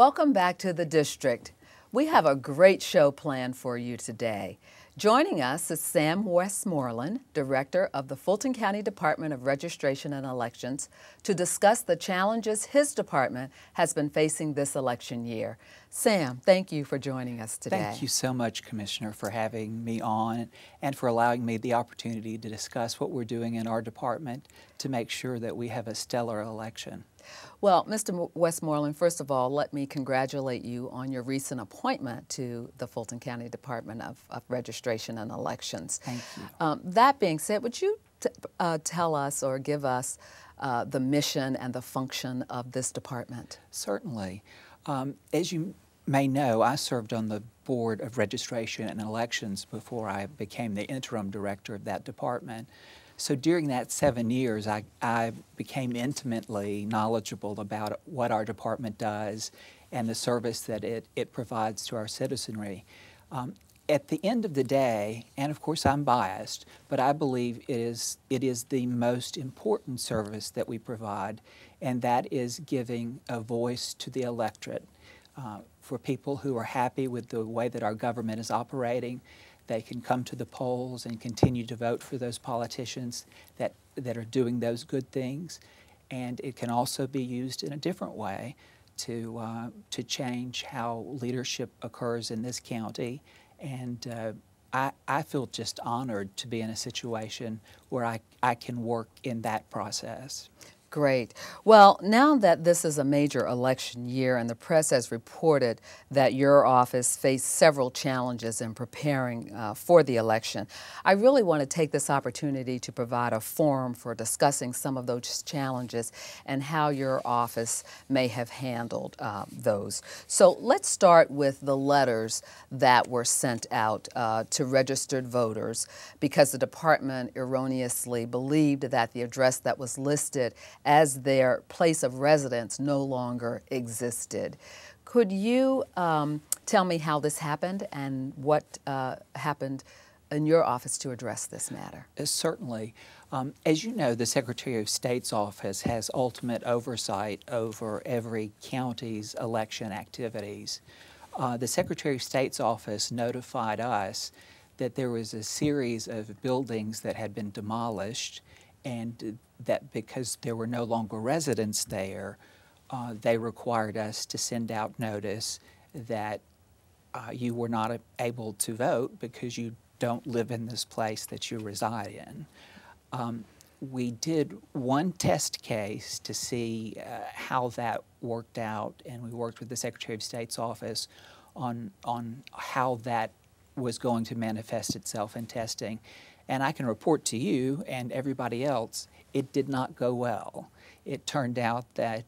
Welcome back to the district. We have a great show planned for you today. Joining us is Sam Westmoreland, Director of the Fulton County Department of Registration and Elections, to discuss the challenges his department has been facing this election year. Sam, thank you for joining us today. Thank you so much, Commissioner, for having me on and for allowing me the opportunity to discuss what we're doing in our department to make sure that we have a stellar election. Well, Mr. Westmoreland, first of all, let me congratulate you on your recent appointment to the Fulton County Department of Registration and Elections. Thank you. That being said, would you tell us or give us the mission and the function of this department? Certainly. As you may know, I served on the Board of Registration and Elections before I became the interim director of that department. So during that 7 years, I became intimately knowledgeable about what our department does and the service that it provides to our citizenry. At the end of the day, and of course I'm biased, but I believe it is the most important service that we provide, and that is giving a voice to the electorate. For people who are happy with the way that our government is operating, they can come to the polls and continue to vote for those politicians that are doing those good things. And it can also be used in a different way to change how leadership occurs in this county. And I feel just honored to be in a situation where I can work in that process. Great. Well, now that this is a major election year and the press has reported that your office faced several challenges in preparing for the election, I really want to take this opportunity to provide a forum for discussing some of those challenges and how your office may have handled those. So let's start with the letters that were sent out to registered voters because the department erroneously believed that the address that was listed as their place of residence no longer existed. Could you tell me how this happened and what happened in your office to address this matter? Certainly. As you know, the Secretary of State's office has ultimate oversight over every county's election activities. The Secretary of State's office notified us that there was a series of buildings that had been demolished, and that because there were no longer residents there, they required us to send out notice that you were not able to vote because you don't live in this place that you reside in. We did one test case to see how that worked out, and we worked with the Secretary of State's office on how that was going to manifest itself in testing. And I can report to you and everybody else, it did not go well. It turned out that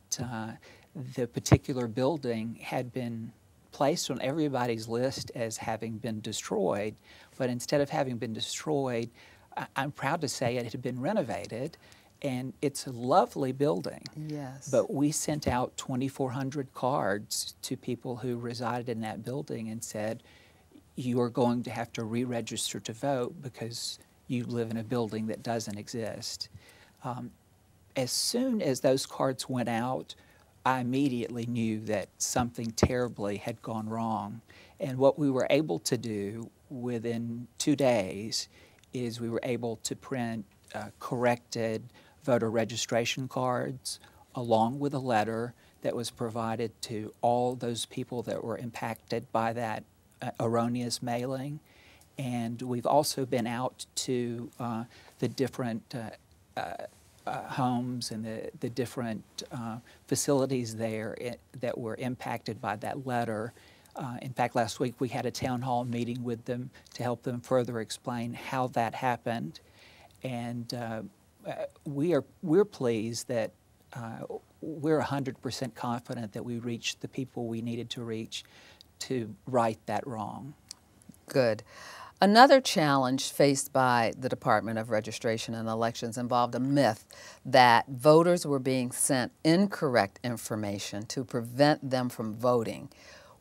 the particular building had been placed on everybody's list as having been destroyed, but instead of having been destroyed, I'm proud to say it had been renovated, and it's a lovely building. Yes. But we sent out 2,400 cards to people who resided in that building and said, you are going to have to re-register to vote because you live in a building that doesn't exist. As soon as those cards went out, I immediately knew that something terribly had gone wrong. And what we were able to do within 2 days is we were able to print corrected voter registration cards along with a letter that was provided to all those people that were impacted by that erroneous mailing. And we've also been out to the different homes and the different facilities there that were impacted by that letter. In fact, last week we had a town hall meeting with them to help them further explain how that happened. And we're pleased that we're 100% confident that we reached the people we needed to reach to right that wrong. Good. Another challenge faced by the Department of Registration and Elections involved a myth that voters were being sent incorrect information to prevent them from voting.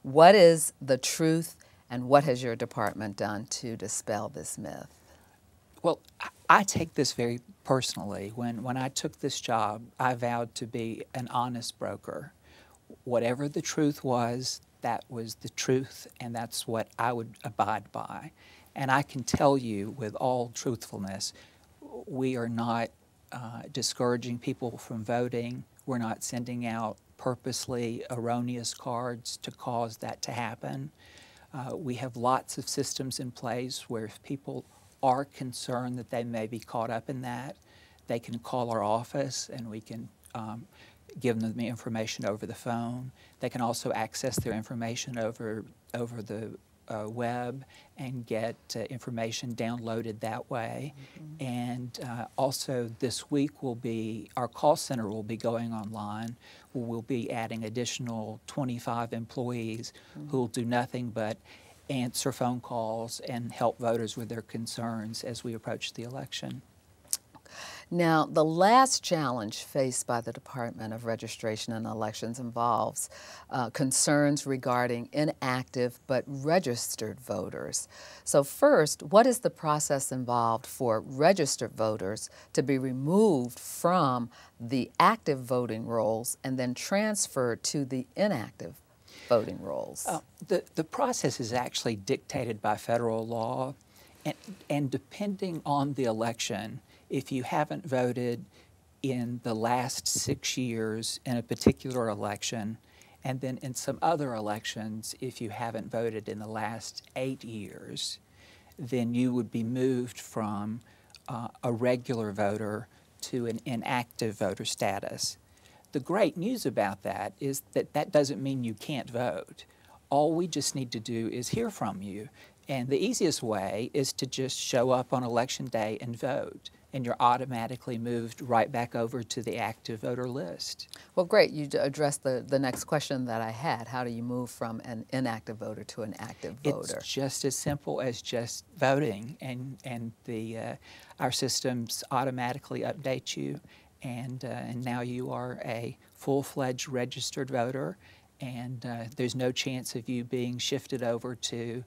What is the truth, and what has your department done to dispel this myth? Well, I take this very personally. When I took this job, I vowed to be an honest broker. whatever the truth was, that was the truth, and that's what I would abide by. And I can tell you with all truthfulness, we are not discouraging people from voting. We're not sending out purposely erroneous cards to cause that to happen. We have lots of systems in place where if people are concerned that they may be caught up in that, they can call our office and we can give them the information over the phone. They can also access their information over the web and get information downloaded that way. Mm-hmm. And also this week our call center will be going online. We'll be adding additional 25 employees mm-hmm. who will do nothing but answer phone calls and help voters with their concerns as we approach the election. Now, the last challenge faced by the Department of Registration and Elections involves concerns regarding inactive but registered voters. So first, what is the process involved for registered voters to be removed from the active voting rolls and then transferred to the inactive voting rolls? The process is actually dictated by federal law, and depending on the election, if you haven't voted in the last 6 years in a particular election, and then in some other elections, if you haven't voted in the last 8 years, then you would be moved from a regular voter to an inactive voter status. The great news about that is that that doesn't mean you can't vote. All we just need to do is hear from you. And the easiest way is to just show up on election day and vote, and you're automatically moved right back over to the active voter list. Well, great. You addressed the next question that I had. How do you move from an inactive voter to an active voter? It's just as simple as just voting, and our systems automatically update you, and now you are a full-fledged registered voter, and there's no chance of you being shifted over to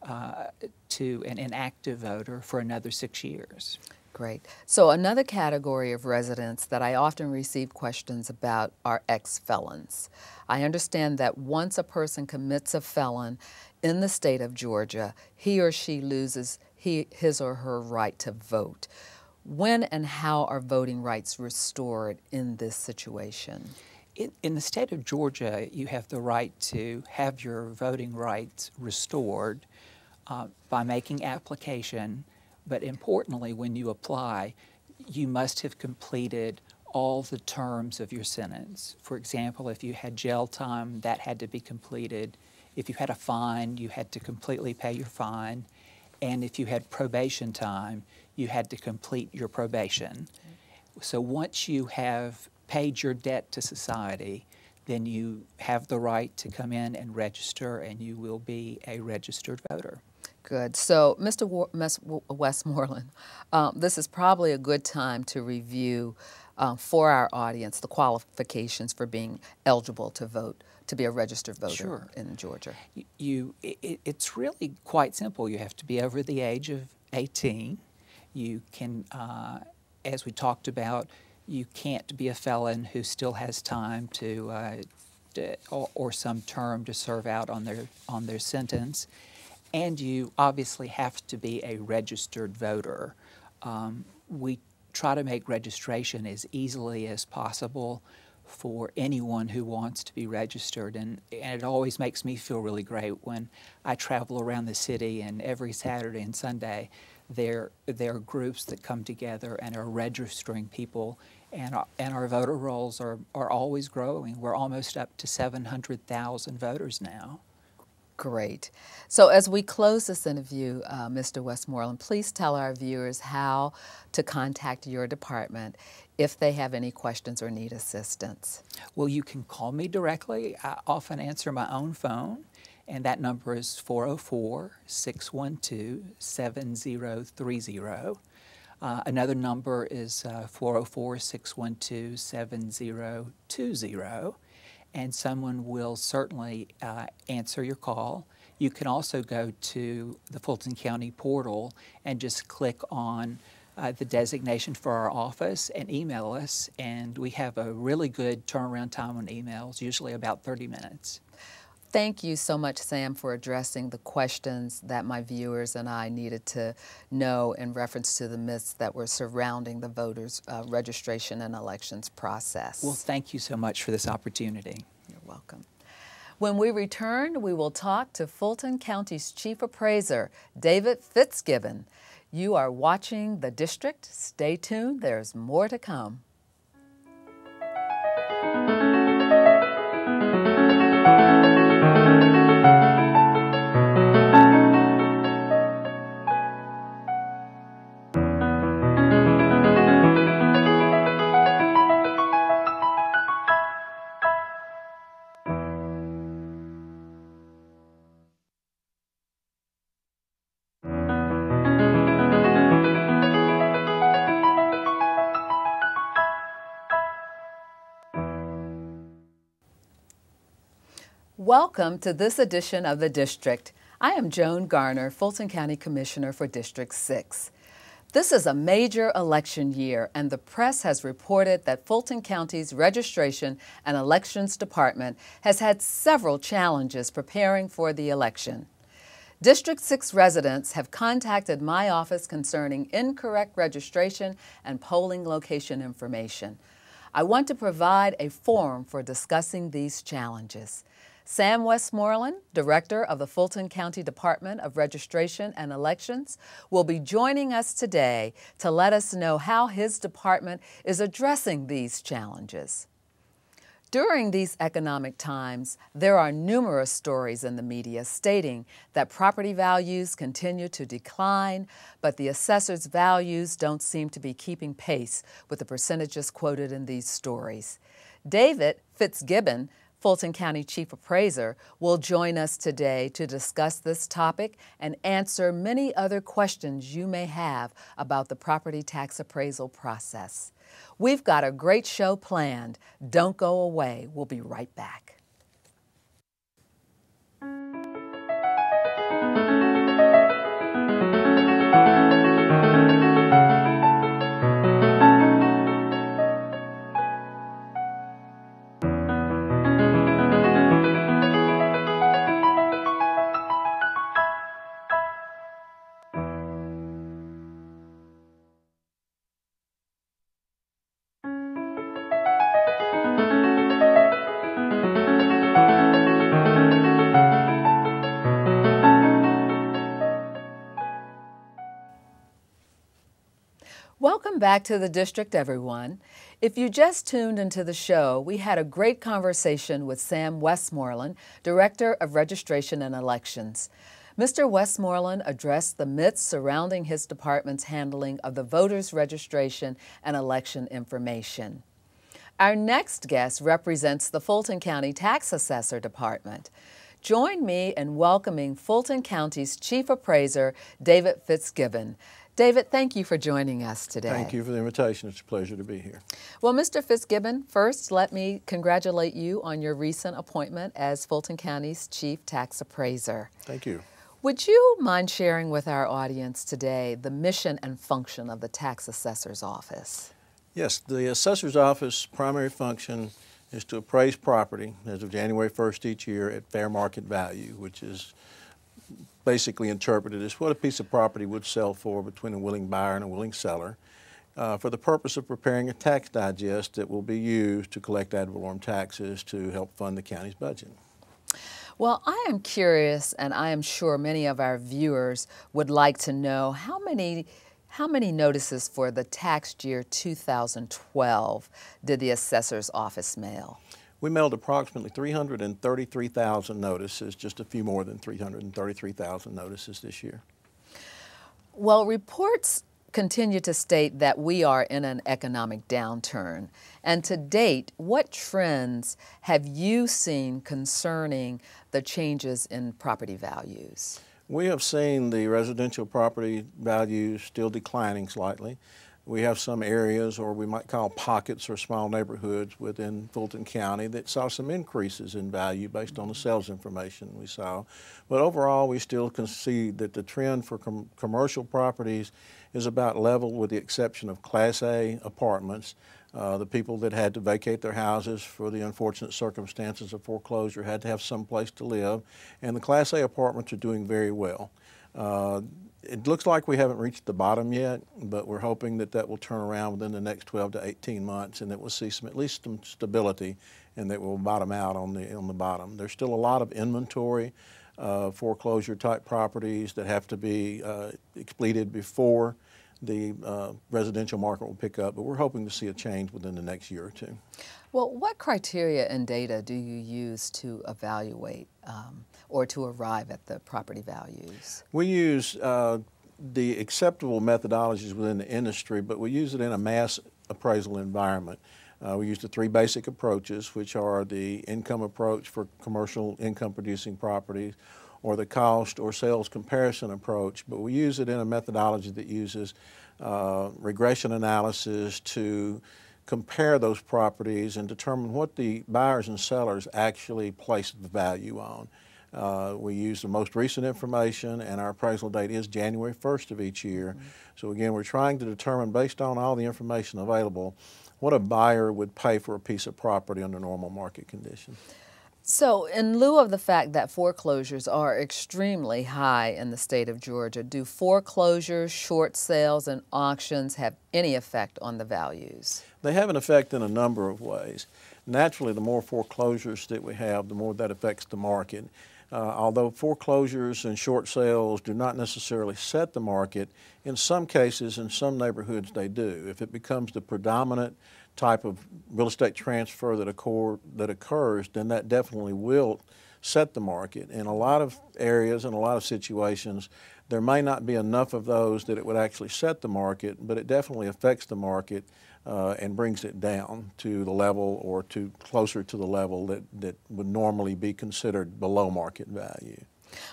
an inactive voter for another 6 years. Great. So another category of residents that I often receive questions about are ex-felons. I understand that once a person commits a felon in the state of Georgia, he or she loses his or her right to vote. When and how are voting rights restored in this situation? In the state of Georgia, you have the right to have your voting rights restored by making application, but importantly, when you apply, you must have completed all the terms of your sentence. For example, if you had jail time, that had to be completed. If you had a fine, you had to completely pay your fine. And if you had probation time, you had to complete your probation. So once you have paid your debt to society, then you have the right to come in and register, and you will be a registered voter. Good. So, Mr. Westmoreland, this is probably a good time to review for our audience the qualifications for being eligible to vote, to be a registered voter Sure. in Georgia. It's really quite simple. You have to be over the age of 18. You can, as we talked about, you can't be a felon who still has time or some term to serve out on their sentence. And you obviously have to be a registered voter. We try to make registration as easily as possible for anyone who wants to be registered. And it always makes me feel really great when I travel around the city, and every Saturday and Sunday there are groups that come together and are registering people, and our voter rolls are always growing. We're almost up to 700,000 voters now. Great. So as we close this interview, Mr. Westmoreland, please tell our viewers how to contact your department if they have any questions or need assistance. Well, you can call me directly. I often answer my own phone, and that number is 404-612-7030. Another number is 404-612-7020. And someone will certainly answer your call. You can also go to the Fulton County portal and just click on the designation for our office and email us, and we have a really good turnaround time on emails, usually about 30 minutes. Thank you so much, Sam, for addressing the questions that my viewers and I needed to know in reference to the myths that were surrounding the voters' registration and elections process. Well, thank you so much for this opportunity. You're welcome. When we return, we will talk to Fulton County's Chief Appraiser, David Fitzgibbon. You are watching The District. Stay tuned. There's more to come. Welcome to this edition of The District. I am Joan Garner, Fulton County Commissioner for District 6. This is a major election year, and the press has reported that Fulton County's Registration and Elections Department has had several challenges preparing for the election. District 6 residents have contacted my office concerning incorrect registration and polling location information. I want to provide a forum for discussing these challenges. Sam Westmoreland, Director of the Fulton County Department of Registration and Elections, will be joining us today to let us know how his department is addressing these challenges. During these economic times, there are numerous stories in the media stating that property values continue to decline, but the assessor's values don't seem to be keeping pace with the percentages quoted in these stories. David Fitzgibbon, Fulton County Chief Appraiser, will join us today to discuss this topic and answer many other questions you may have about the property tax appraisal process. We've got a great show planned. Don't go away. We'll be right back. Welcome back to The District, everyone. If you just tuned into the show, we had a great conversation with Sam Westmoreland, Director of Registration and Elections. Mr. Westmoreland addressed the myths surrounding his department's handling of the voters' registration and election information. Our next guest represents the Fulton County Tax Assessor Department. Join me in welcoming Fulton County's Chief Appraiser, David Fitzgibbon. David, thank you for joining us today. Thank you for the invitation. It's a pleasure to be here. Well, Mr. Fitzgibbon, first let me congratulate you on your recent appointment as Fulton County's Chief Tax Appraiser. Thank you. Would you mind sharing with our audience today the mission and function of the Tax Assessor's Office? Yes, the Assessor's Office primary function is to appraise property as of January 1st each year at fair market value, which is basically interpreted as what a piece of property would sell for between a willing buyer and a willing seller, for the purpose of preparing a tax digest that will be used to collect ad valorem taxes to help fund the county's budget. Well, I am curious, and I am sure many of our viewers would like to know how many notices for the tax year 2012 did the Assessor's Office mail? We mailed approximately 333,000 notices, just a few more than 333,000 notices this year. Well, reports continue to state that we are in an economic downturn. And to date, what trends have you seen concerning the changes in property values? We have seen the residential property values still declining slightly. We have some areas, or we might call pockets or small neighborhoods within Fulton County, that saw some increases in value based on the sales information we saw. But overall, we still can see that the trend for commercial properties is about level, with the exception of Class A apartments. The people that had to vacate their houses for the unfortunate circumstances of foreclosure had to have some place to live, and the Class A apartments are doing very well. It looks like we haven't reached the bottom yet, but we're hoping that that will turn around within the next 12 to 18 months, and that we'll see at least some stability, and that we'll bottom out on the bottom. There's still a lot of inventory, foreclosure type properties that have to be expleted before the residential market will pick up, but we're hoping to see a change within the next year or two. Well, what criteria and data do you use to evaluate or to arrive at the property values? We use the acceptable methodologies within the industry, but we use it in a mass appraisal environment. We use the three basic approaches, which are the income approach for commercial income producing properties, or the cost or sales comparison approach, but we use it in a methodology that uses regression analysis to compare those properties and determine what the buyers and sellers actually place the value on. We use the most recent information, and our appraisal date is January 1st of each year. Mm-hmm. So again, we're trying to determine, based on all the information available, what a buyer would pay for a piece of property under normal market conditions. So, in lieu of the fact that foreclosures are extremely high in the state of Georgia, do foreclosures, short sales, and auctions have any effect on the values? They have an effect in a number of ways. Naturally, the more foreclosures that we have, the more that affects the market. Although foreclosures and short sales do not necessarily set the market, in some cases, in some neighborhoods, they do. If it becomes the predominant type of real estate transfer that occurs, then that definitely will set the market. In a lot of areas and a lot of situations, there may not be enough of those that it would actually set the market, but it definitely affects the market and brings it down to the level, or to closer to the level that would normally be considered below market value.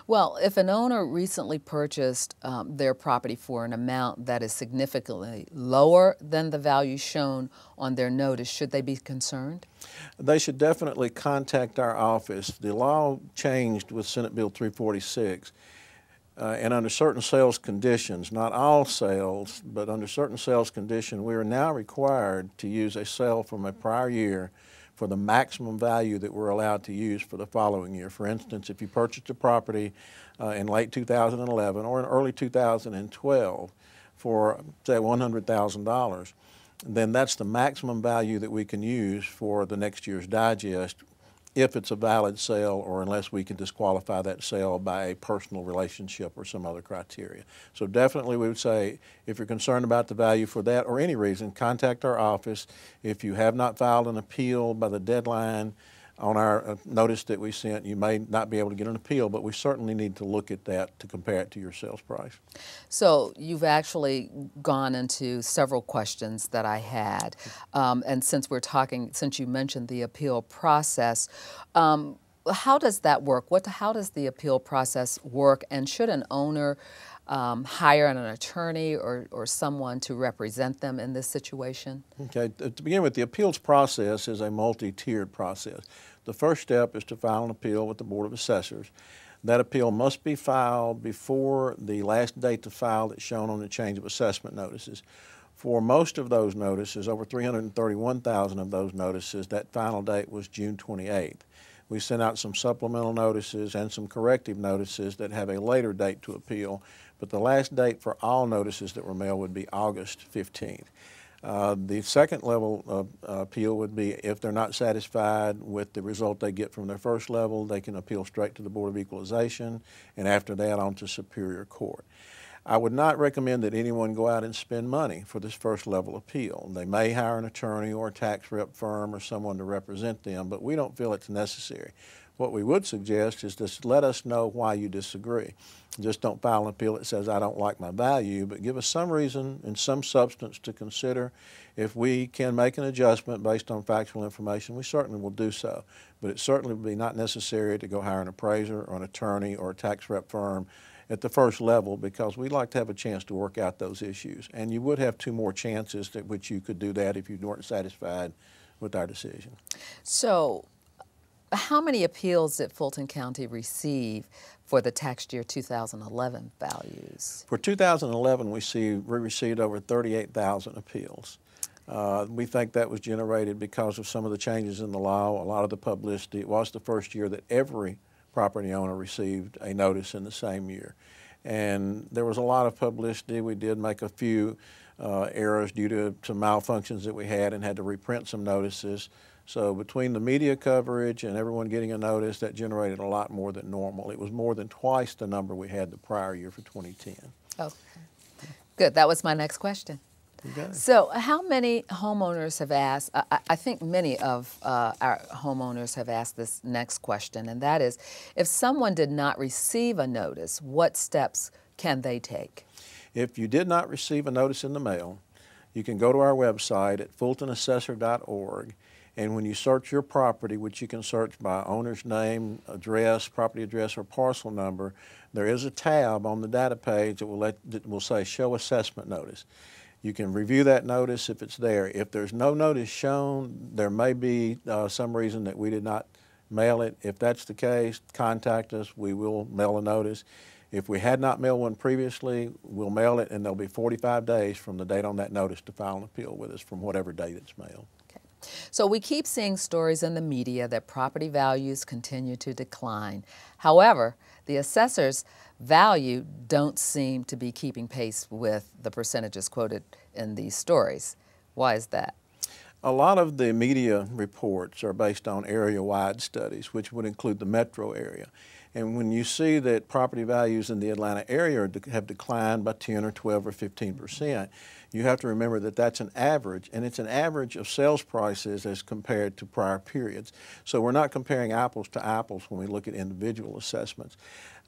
Well, if an owner recently purchased their property for an amount that is significantly lower than the value shown on their notice, should they be concerned? They should definitely contact our office. The law changed with Senate Bill 346, and under certain sales conditions, not all sales, but under certain sales conditions, we are now required to use a sale from a prior year for the maximum value that we're allowed to use for the following year. For instance, if you purchased a property in late 2011 or in early 2012 for, say, $100,000, then that's the maximum value that we can use for the next year's digest, if it's a valid sale, or unless we can disqualify that sale by a personal relationship or some other criteria. So definitely we would say, if you're concerned about the value for that or any reason, contact our office. If you have not filed an appeal by the deadline on our notice that we sent, you may not be able to get an appeal, but we certainly need to look at that to compare it to your sales price. So you've actually gone into several questions that I had, and since you mentioned the appeal process, how does that work? How does the appeal process work, and should an owner hire an attorney or someone to represent them in this situation? Okay, to begin with, the appeals process is a multi-tiered process. The first step is to file an appeal with the Board of Assessors. That appeal must be filed before the last date to file that's shown on the change of assessment notices. For most of those notices, over 331,000 of those notices, that final date was June 28th. We sent out some supplemental notices and some corrective notices that have a later date to appeal, but the last date for all notices that were mailed would be August 15th. The second level of appeal would be, if they're not satisfied with the result they get from their first level, they can appeal straight to the Board of Equalization, and after that on to Superior Court. I would not recommend that anyone go out and spend money for this first level appeal. They may hire an attorney or a tax rep firm or someone to represent them, but we don't feel it's necessary. What we would suggest is just let us know why you disagree. Just don't file an appeal that says I don't like my value, but give us some reason and some substance to consider. If we can make an adjustment based on factual information, we certainly will do so. But it certainly would be not necessary to go hire an appraiser or an attorney or a tax rep firm at the first level, because we'd like to have a chance to work out those issues. And you would have 2 more chances at which you could do that if you weren't satisfied with our decision. So, how many appeals did Fulton County receive for the tax year 2011 values? For 2011, we received over 38,000 appeals. We think that was generated because of some of the changes in the law, a lot of the publicity. It was the first year that every property owner received a notice in the same year. And there was a lot of publicity. We did make a few errors due to some malfunctions that we had and had to reprint some notices. So between the media coverage and everyone getting a notice, that generated a lot more than normal. It was more than twice the number we had the prior year for 2010. Okay. Good. That was my next question. Okay. So how many homeowners have asked, I think many of our homeowners have asked this next question, and that is, if someone did not receive a notice, what steps can they take? If you did not receive a notice in the mail, you can go to our website at fultonassessor.org, and when you search your property, which you can search by owner's name, address, property address, or parcel number, there is a tab on the data page that will say Show Assessment Notice. You can review that notice if it's there. If there's no notice shown, there may be some reason that we did not mail it. If that's the case, contact us. We will mail a notice. If we had not mailed one previously, we'll mail it, and there'll be 45 days from the date on that notice to file an appeal with us from whatever date it's mailed. Okay. So we keep seeing stories in the media that property values continue to decline. However, the assessor's value don't seem to be keeping pace with the percentages quoted in these stories. Why is that? A lot of the media reports are based on area-wide studies, which would include the metro area. And when you see that property values in the Atlanta area have declined by 10 or 12 or 15%, you have to remember that that's an average, and it's an average of sales prices as compared to prior periods. So we're not comparing apples to apples when we look at individual assessments.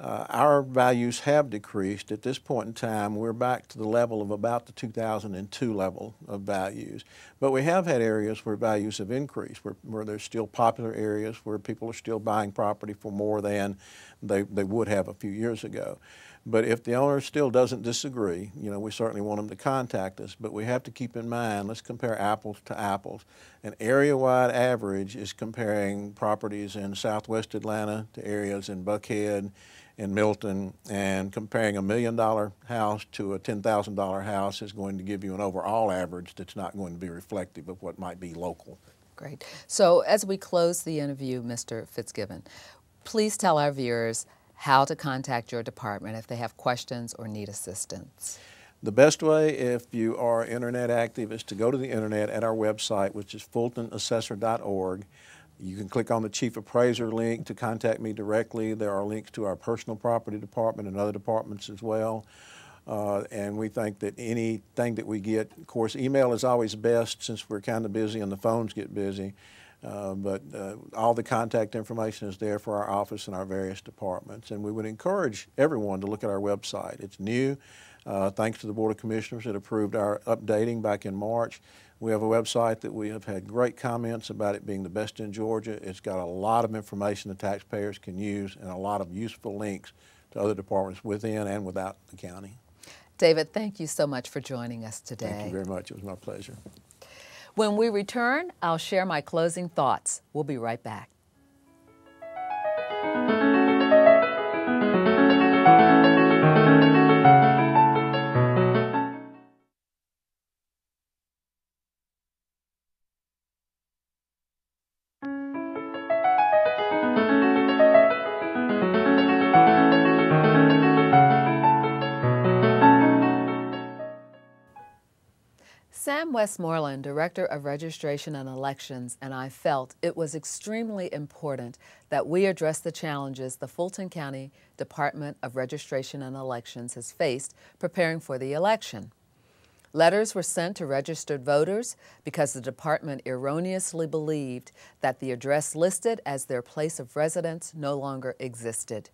Our values have decreased. At this point in time, we're back to the level of about the 2002 level of values. But we have had areas where values have increased, where there's still popular areas where people are still buying property for more than they would have a few years ago. But if the owner still doesn't disagree, you know, we certainly want them to contact us. But we have to keep in mind, let's compare apples to apples. An area-wide average is comparing properties in southwest Atlanta to areas in Buckhead and Milton, and comparing $1 million house to a $10,000 house is going to give you an overall average that's not going to be reflective of what might be local. Great. So as we close the interview, Mr. Fitzgibbon, please tell our viewers how to contact your department if they have questions or need assistance. The best way, if you are internet active, is to go to the internet at our website, which is fultonassessor.org. You can click on the Chief Appraiser link to contact me directly. There are links to our personal property department and other departments as well. And we think that anything that we get, of course, email is always best since we're kind of busy and the phones get busy. But all the contact information is there for our office and our various departments. And we would encourage everyone to look at our website. It's new. Thanks to the Board of Commissioners that approved our updating back in March. We have a website that we have had great comments about it being the best in Georgia. It's got a lot of information the taxpayers can use and a lot of useful links to other departments within and without the county. David, thank you so much for joining us today. Thank you very much. It was my pleasure. When we return, I'll share my closing thoughts. We'll be right back. Sam Westmoreland, Director of Registration and Elections, and I felt it was extremely important that we address the challenges the Fulton County Department of Registration and Elections has faced preparing for the election. Letters were sent to registered voters because the department erroneously believed that the address listed as their place of residence no longer existed.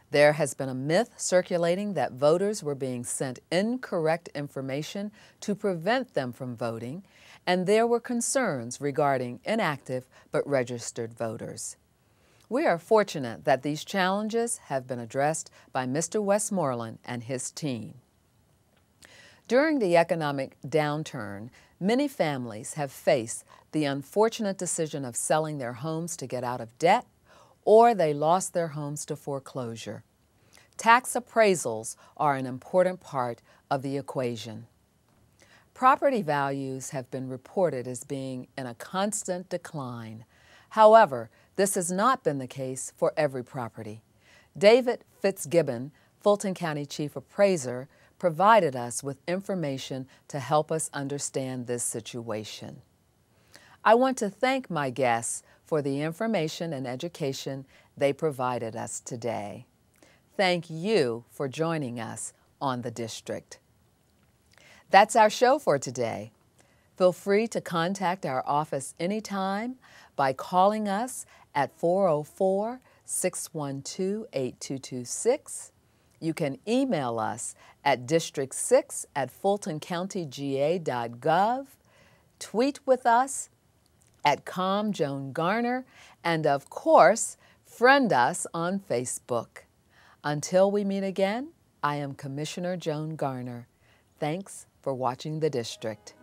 There has been a myth circulating that voters were being sent incorrect information to prevent them from voting, and there were concerns regarding inactive but registered voters. We are fortunate that these challenges have been addressed by Mr. Westmoreland and his team. During the economic downturn, many families have faced the unfortunate decision of selling their homes to get out of debt, or they lost their homes to foreclosure. Tax appraisals are an important part of the equation. Property values have been reported as being in a constant decline. However, this has not been the case for every property. David Fitzgibbon, Fulton County Chief Appraiser, provided us with information to help us understand this situation. I want to thank my guests for the information and education they provided us today. Thank you for joining us on The District. That's our show for today. Feel free to contact our office anytime by calling us at 404-612-8226. You can email us at district6@fultoncountyga.gov, tweet with us at ComJoanGarner, and of course, friend us on Facebook. Until we meet again, I am Commissioner Joan Garner. Thanks for watching The District.